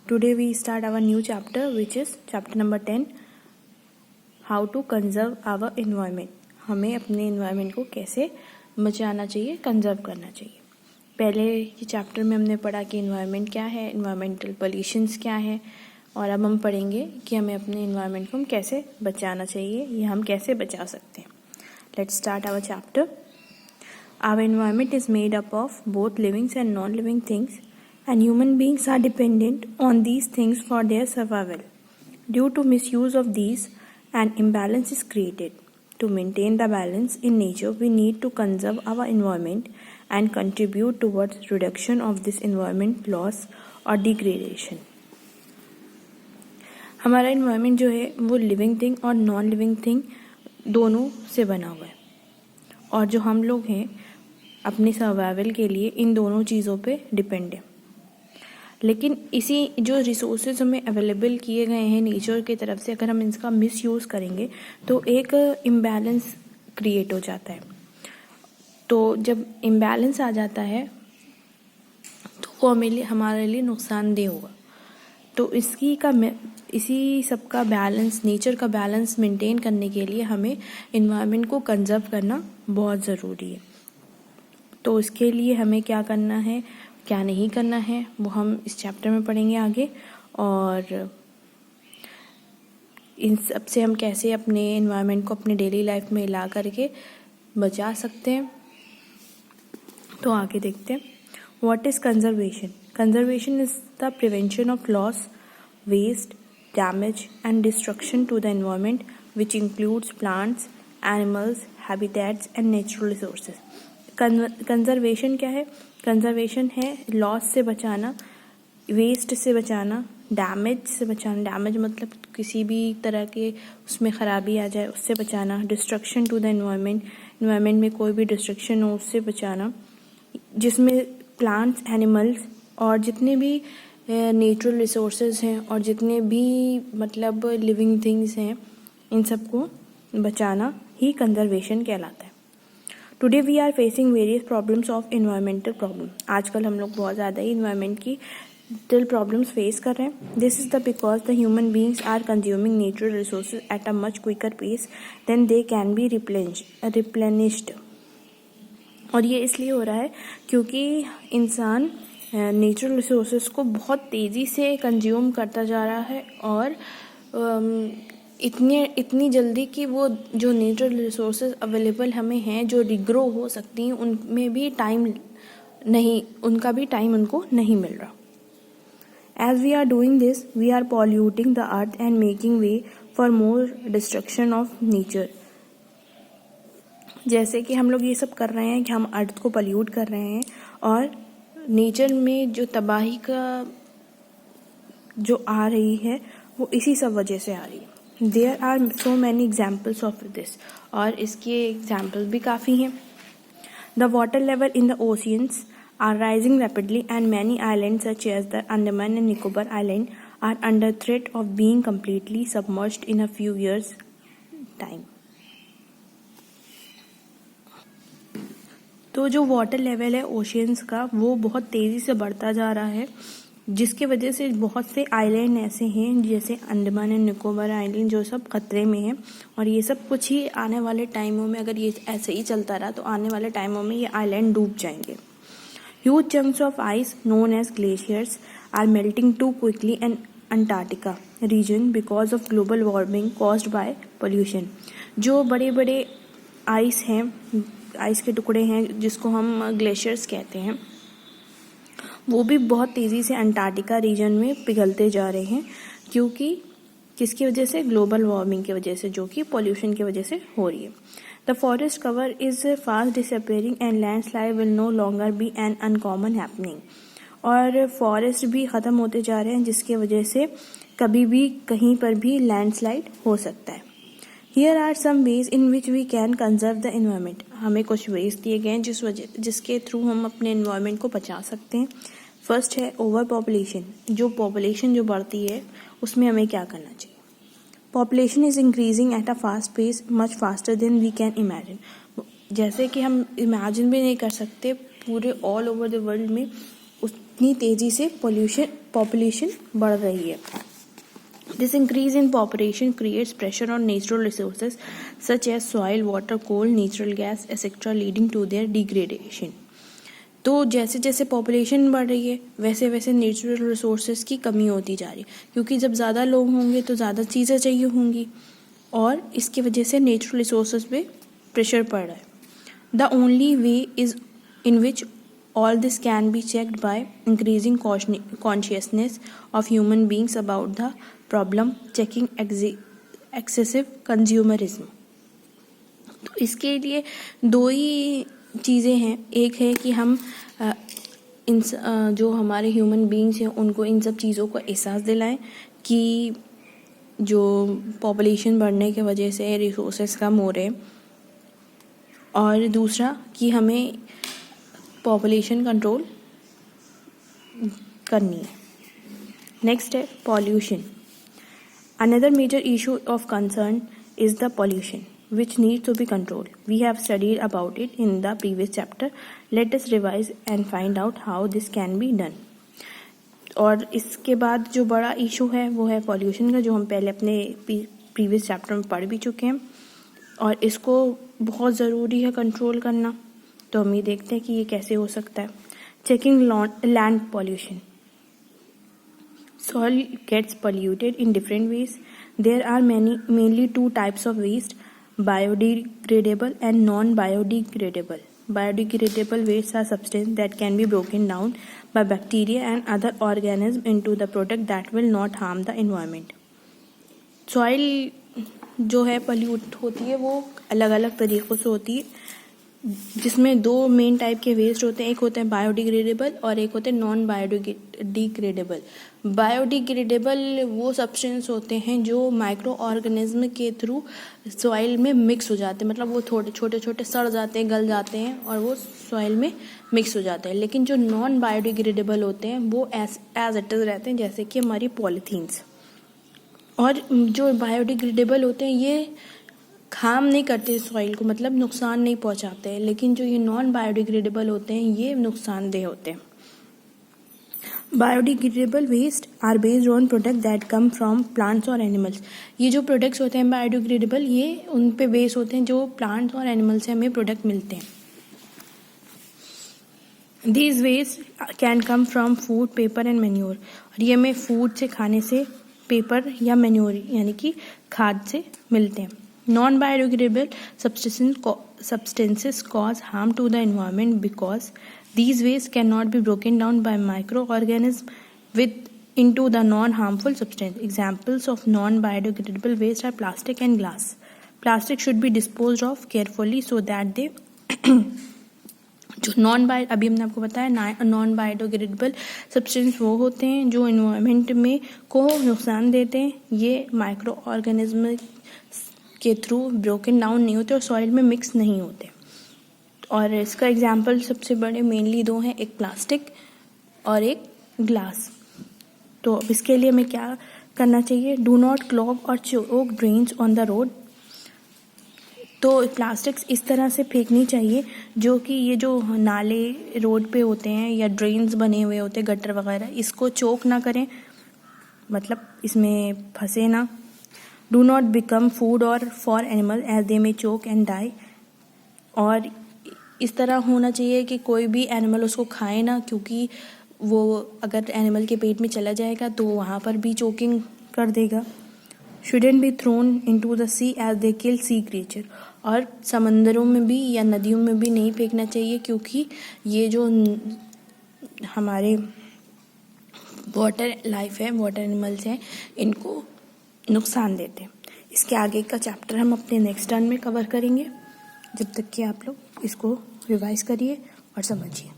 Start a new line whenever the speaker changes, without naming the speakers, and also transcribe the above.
Today we start our new chapter, which is chapter number 10, how to conserve our environment. हमें अपने environment को कैसे बचाना चाहिए, conserve करना चाहिए. पहले ये चैप्टर में हमने पढ़ा कि environment क्या है, environmental pollutions क्या है, और अब हम पढ़ेंगे कि हमें अपने environment को हम कैसे बचाना चाहिए या हम कैसे बचा सकते हैं. Let's start our chapter. Our environment is made up of both living and non-living things, and human beings are dependent on these things for their survival. Due to misuse of these, an imbalance is created. To maintain the balance in nature, we need to conserve our environment and contribute towards reduction of this environment loss or degradation. हमारा environment जो है वो living thing और non-living thing दोनों से बना हुआ है, और जो हम लोग हैं अपने सर्वाइवल के लिए इन दोनों चीज़ों पे डिपेंड है. लेकिन इसी जो रिसोर्सेज हमें अवेलेबल किए गए हैं नेचर की तरफ से, अगर हम इसका मिसयूज़ करेंगे तो एक इम्बैलेंस क्रिएट हो जाता है. तो जब इम्बैलेंस आ जाता है तो वो हमारे लिए नुकसानदेह होगा. तो इसी सब का बैलेंस, नेचर का बैलेंस मेंटेन करने के लिए हमें इन्वायरमेंट को कंजर्व करना बहुत ज़रूरी है. तो इसके लिए हमें क्या करना है, क्या नहीं करना है, वो हम इस चैप्टर में पढ़ेंगे आगे. और इन सब से हम कैसे अपने इन्वायरमेंट को अपने डेली लाइफ में ला करके बचा सकते हैं. तो आगे देखते हैं. What is conservation? Conservation is the prevention of loss, waste, damage and destruction to the environment which includes plants, animals, habitats and natural resources. Conservation क्या है? कंजर्वेशन है लॉस से बचाना, वेस्ट से बचाना, डैमेज से बचाना. डैमेज मतलब किसी भी तरह के उसमें ख़राबी आ जाए उससे बचाना. Destruction to the environment, environment में कोई भी डिस्ट्रक्शन हो उससे बचाना, जिसमें प्लांट्स, एनिमल्स और जितने भी नेचुरल रिसोर्सेज हैं और जितने भी मतलब लिविंग थिंग्स हैं, इन सबको बचाना ही कंजर्वेशन कहलाता है. Today we are facing various problems of environmental problem. आजकल हम लोग बहुत ज़्यादा ही इन्वायरमेंट की प्रॉब्लम्स फेस कर रहे हैं. This is the because the human beings are consuming natural resources at a much quicker pace than they can be replenished. और ये इसलिए हो रहा है क्योंकि इंसान नेचुरल रिसोर्सेज को बहुत तेज़ी से कंज्यूम करता जा रहा है, और इतनी जल्दी कि वो जो नेचुरल रिसोर्सेज अवेलेबल हमें हैं जो रिग्रो हो सकती हैं उनमें भी उनका भी टाइम उनको नहीं मिल रहा. As we are doing this we are polluting the earth and making way for more destruction of nature. जैसे कि हम लोग ये सब कर रहे हैं कि हम अर्थ को पॉल्यूट कर रहे हैं, और नेचर में जो तबाही का जो आ रही है वो इसी सब वजह से आ रही है. There are so many examples of this, और इसके एग्जाम्पल भी काफ़ी हैं. The water level in the oceans are rising rapidly and many islands such as the Andaman and Nicobar Island are under threat of being completely submerged in a few years time. तो जो water level है oceans का वो बहुत तेज़ी से बढ़ता जा रहा है, जिसकी वजह से बहुत से आइलैंड ऐसे हैं जैसे अंडमान एंड निकोबार आइलैंड जो सब खतरे में हैं. और ये सब कुछ ही आने वाले टाइमों में, अगर ये ऐसे ही चलता रहा तो आने वाले टाइमों में ये आइलैंड डूब जाएंगे. Huge chunks of ice known as glaciers are melting too quickly in Antarctica region because of global warming caused by pollution. जो बड़े बड़े आइस हैं, आइस के टुकड़े हैं जिसको हम ग्लेशियर्स कहते हैं, वो भी बहुत तेज़ी से अंटार्कटिका रीजन में पिघलते जा रहे हैं. क्योंकि किसकी वजह से? ग्लोबल वार्मिंग की वजह से, जो कि पोल्यूशन की वजह से हो रही है. The forest cover is fast disappearing and landslide will no longer be an uncommon happening. और फॉरेस्ट भी ख़त्म होते जा रहे हैं जिसकी वजह से कभी भी कहीं पर भी लैंडस्लाइड हो सकता है. Here are some ways in which we can conserve the environment. हमें कुछ वेज दिए गए हैं जिसके थ्रू हम अपने environment को बचा सकते हैं. फर्स्ट है ओवर पॉपुलेशन. जो पॉपुलेशन जो बढ़ती है उसमें हमें क्या करना चाहिए? Population is increasing at a fast pace much faster than we can imagine. जैसे कि हम इमेजिन भी नहीं कर सकते, पूरे ऑल ओवर द वर्ल्ड में इतनी तेज़ी से पॉपुलेशन बढ़ रही है. This increase in population creates pressure on natural resources such as soil, water, coal, natural gas, etc., leading to their degradation. तो जैसे जैसे पॉपुलेशन बढ़ रही है वैसे वैसे नेचुरल रिसोर्सेज की कमी होती जा रही है, क्योंकि जब ज़्यादा लोग होंगे तो ज़्यादा चीज़ें चाहिए होंगी और इसकी वजह से नेचुरल रिसोर्सेज पे प्रेशर पड़ रहा है. The only way is in which all this can be checked by increasing consciousness of human beings about the problem, checking excessive consumerism. तो इसके लिए दो ही चीज़ें हैं. एक है कि हम जो हमारे ह्यूमन बींग्स हैं उनको इन सब चीज़ों को एहसास दिलाएं कि जो पॉपुलेशन बढ़ने की वजह से रिसोर्सेज कम हो रहे हैं, और दूसरा कि हमें पॉपुलेशन कंट्रोल करनी है. नेक्स्ट है pollution. Another major issue of concern is the pollution which needs to be controlled. We have studied about it in the previous chapter. Let us revise and find out how this can be done. और इसके बाद जो बड़ा issue है वो है pollution का, जो हम पहले अपने प्रीवियस चैप्टर में पढ़ भी चुके हैं, और इसको बहुत ज़रूरी है कंट्रोल करना. तो हम ये देखते हैं कि ये कैसे हो सकता है. Checking land pollution. Soil gets polluted in different ways. There are mainly two types of waste: biodegradable and non-biodegradable. Biodegradable wastes are substances that can be broken down by bacteria and other organisms into the product that will not harm the environment. Soil जो है pollute होती है वो अलग अलग तरीक़ों से होती है, जिसमें दो मेन टाइप के वेस्ट होते हैं. एक होते हैं बायोडिग्रेडेबल और एक होते हैं नॉन बायोडिग्रेडेबल. बायोडिग्रेडेबल वो सब्सटेंस होते हैं जो माइक्रो ऑर्गेनिज्म के थ्रू सॉइल में मिक्स हो जाते हैं, मतलब वो थोड़े छोटे छोटे सड़ जाते हैं, गल जाते हैं और वो सॉइल में मिक्स हो जाते हैं. लेकिन जो नॉन बायोडिग्रेडेबल होते हैं वो एज इट इज़ रहते हैं, जैसे कि हमारी पॉलीथीन्स. और जो बायोडिग्रेडेबल होते हैं ये हार्म नहीं करते सॉइल को, मतलब नुकसान नहीं पहुंचाते हैं. लेकिन जो ये नॉन बायोडिग्रेडेबल होते हैं ये नुकसानदेह होते हैं. Biodegradable waste are based on product that come from plants और एनिमल्स. ये जो प्रोडक्ट्स होते हैं बायोडिग्रेडेबल ये उन पे बेस होते हैं जो प्लांट्स और एनिमल से हमें प्रोडक्ट मिलते हैं. These waste can come from food, paper and manure. और ये हमें फूड से, खाने से, पेपर या मैन्योर यानी कि खाद से मिलते हैं. Non-biodegradable substances cause harm to the environment because these wastes cannot be broken down by microorganisms into the non-harmful substance. Examples of non-biodegradable waste are plastic and glass. Plastic should be disposed of carefully so that they जो अभी हमने आपको बताया non biodegradable substance वो होते हैं जो environment में को नुकसान देते हैं. ये माइक्रो ऑर्गेनिज्म के थ्रू ब्रोकन डाउन नहीं होते और सॉइल में मिक्स नहीं होते. और इसका एग्जांपल सबसे बड़े मेनली दो हैं, एक प्लास्टिक और एक ग्लास. तो अब इसके लिए हमें क्या करना चाहिए? डू नॉट क्लॉग और चोक ड्रेन्स ऑन द रोड. तो प्लास्टिक्स इस तरह से फेंकनी चाहिए जो कि ये जो नाले रोड पे होते हैं या ड्रेन्स बने हुए होते हैं, गटर वगैरह, इसको चोक ना करें, मतलब इसमें फंसे ना. Do not become food or for animal as they may choke and die. और इस तरह होना चाहिए कि कोई भी एनिमल उसको खाए ना, क्योंकि वो अगर एनिमल के पेट में चला जाएगा तो वहाँ पर भी चोकिंग कर देगा. Shouldn't be thrown into the sea as they kill sea creature. और समंदरों में भी या नदियों में भी नहीं फेंकना चाहिए, क्योंकि ये जो हमारे वाटर लाइफ है, वाटर एनिमल्स हैं, इनको नुकसान देते हैं. इसके आगे का चैप्टर हम अपने नेक्स्ट टर्न में कवर करेंगे. जब तक कि आप लोग इसको रिवाइज करिए और समझिए.